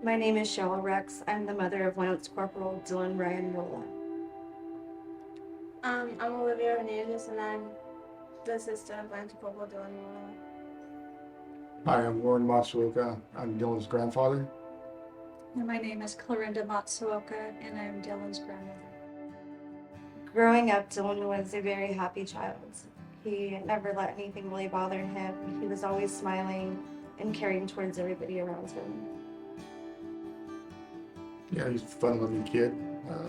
My name is Cheryl Rex. I'm the mother of Lance Corporal Dylan Ryan Merola. I'm Olivia Hernandez, and I'm the sister of Lance Corporal Dylan Merola. Hi, I'm Warren Matsuoka. I'm Dylan's grandfather. And my name is Clarinda Matsuoka, and I'm Dylan's grandmother. Growing up, Dylan was a very happy child. He never let anything really bother him. He was always smiling and caring towards everybody around him. Yeah, he's a fun-loving kid.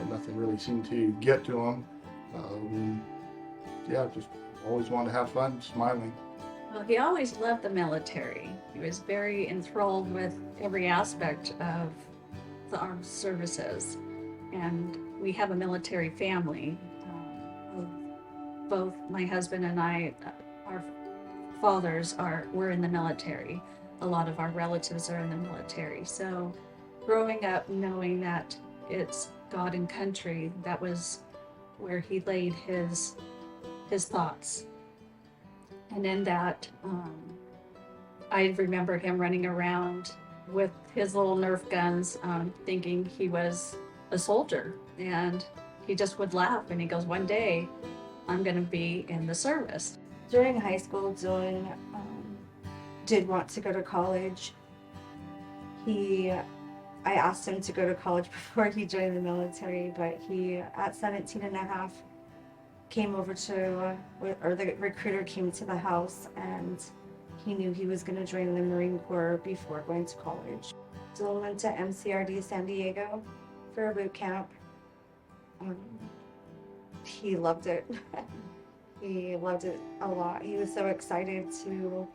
Nothing really seemed to get to him. Just always wanted to have fun, smiling. Well, he always loved the military. He was very enthralled with every aspect of the armed services. And we have a military family. Both my husband and I, our fathers were in the military. A lot of our relatives are in the military. So growing up knowing that it's God and country, that was where he laid his thoughts. And in that, I remember him running around with his little Nerf guns, thinking he was a soldier. And he just would laugh and he goes, one day I'm going to be in the service. During high school, Dylan did want to go to college. I asked him to go to college before he joined the military, but he, at 17 and a half, came over to, or the recruiter came to the house, and he knew he was going to join the Marine Corps before going to college. Dylan went to MCRD San Diego for a boot camp. He loved it. He loved it a lot. He was so excited to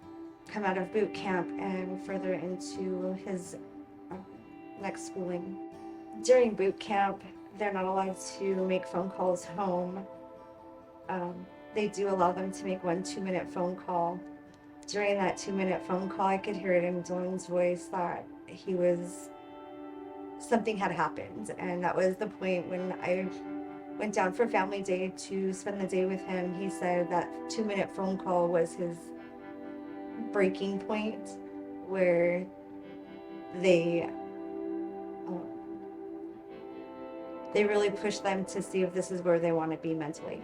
come out of boot camp and further into his next schooling. During boot camp, they're not allowed to make phone calls home. They do allow them to make 1 2-minute phone call. During that 2-minute phone call, I could hear it in Dylan's voice that something had happened. And that was the point when I went down for family day to spend the day with him. He said that 2-minute phone call was his breaking point, where they really push them to see if this is where they want to be mentally.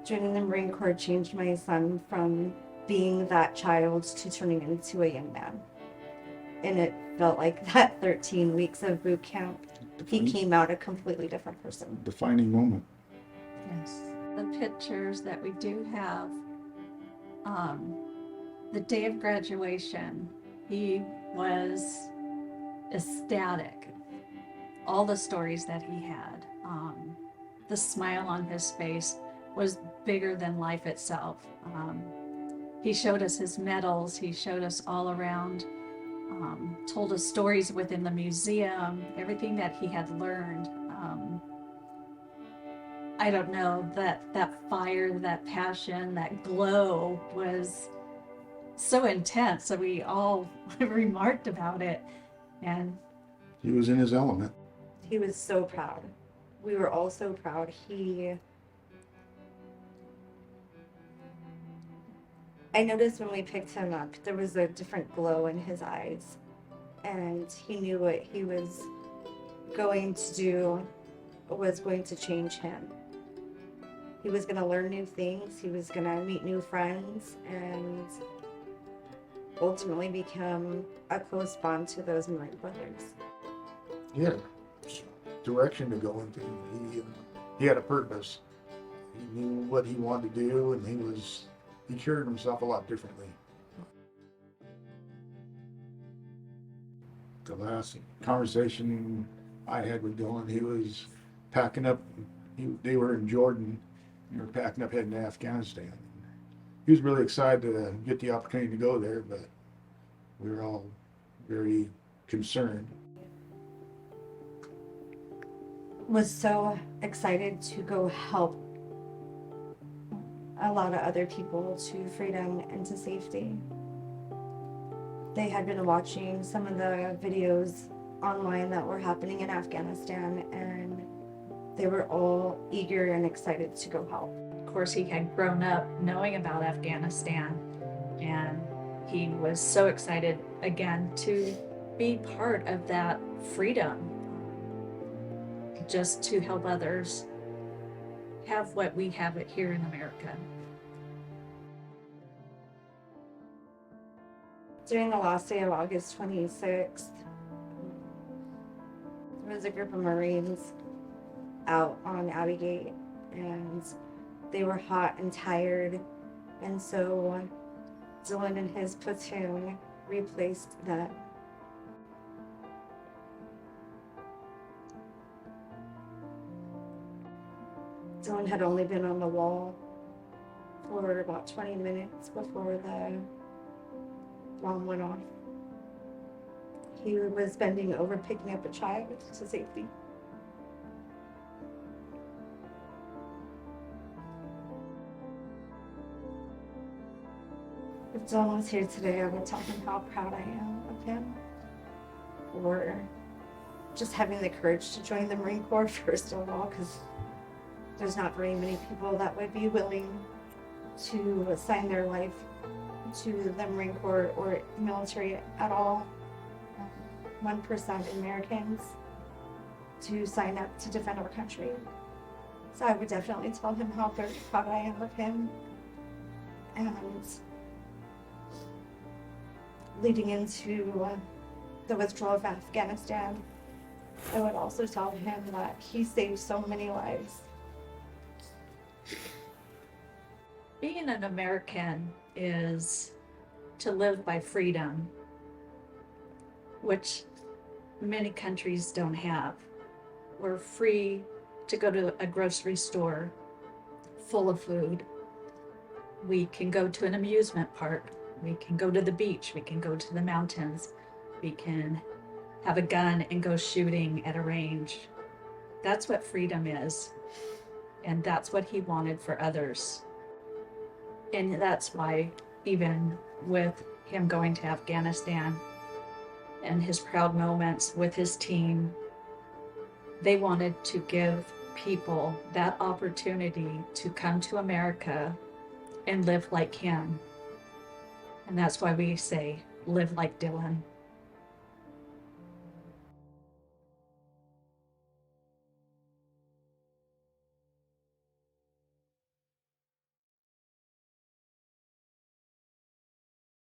Joining the Marine Corps changed my son from being that child to turning into a young man. And it felt like that 13 weeks of boot camp, he came out a completely different person. Defining moment. Yes. The pictures that we do have, the day of graduation, he was ecstatic. All the stories that he had, the smile on his face was bigger than life itself. He showed us his medals, he showed us all around, told us stories within the museum, everything that he had learned. I don't know, that fire, that passion, that glow was so intense. So we all remarked about it. And He was in his element. He was so proud. We were all so proud. I noticed when we picked him up, there was a different glow in his eyes, and he knew what he was going to do was going to change him. He was going to learn new things, he was going to meet new friends, and ultimately become a close bond to those Marine brothers. He had direction to go into. He had a purpose. He knew what he wanted to do, and he carried himself a lot differently. The last conversation I had with Dylan, he was packing up. They were in Jordan. They were packing up heading to Afghanistan. He was really excited to get the opportunity to go there, but we were all very concerned. Was so excited to go help a lot of other people to freedom and to safety. They had been watching some of the videos online that were happening in Afghanistan, and they were all eager and excited to go help. of course, he had grown up knowing about Afghanistan, and he was so excited again to be part of that freedom, just to help others have what we have it here in America. During the last day of August 26th, there was a group of Marines out on Abbey Gate, and they were hot and tired, and so Dylan and his platoon replaced them. Dylan had only been on the wall for about 20 minutes before the bomb went off. He was bending over picking up a child to safety. If Dylan was here today, I would tell him how proud I am of him for just having the courage to join the Marine Corps, first of all, because there's not very many people that would be willing to assign their life to the Marine Corps or military at all. 1% Americans to sign up to defend our country. So I would definitely tell him how very proud I am of him. And leading into the withdrawal of Afghanistan, I would also tell him that he saved so many lives. Being an American is to live by freedom, which many countries don't have. We're free to go to a grocery store full of food. We can go to an amusement park. We can go to the beach. We can go to the mountains. We can have a gun and go shooting at a range. That's what freedom is. And that's what he wanted for others. And that's why, even with him going to Afghanistan and his proud moments with his team, they wanted to give people that opportunity to come to America and live like him. And that's why we say, live like Dylan.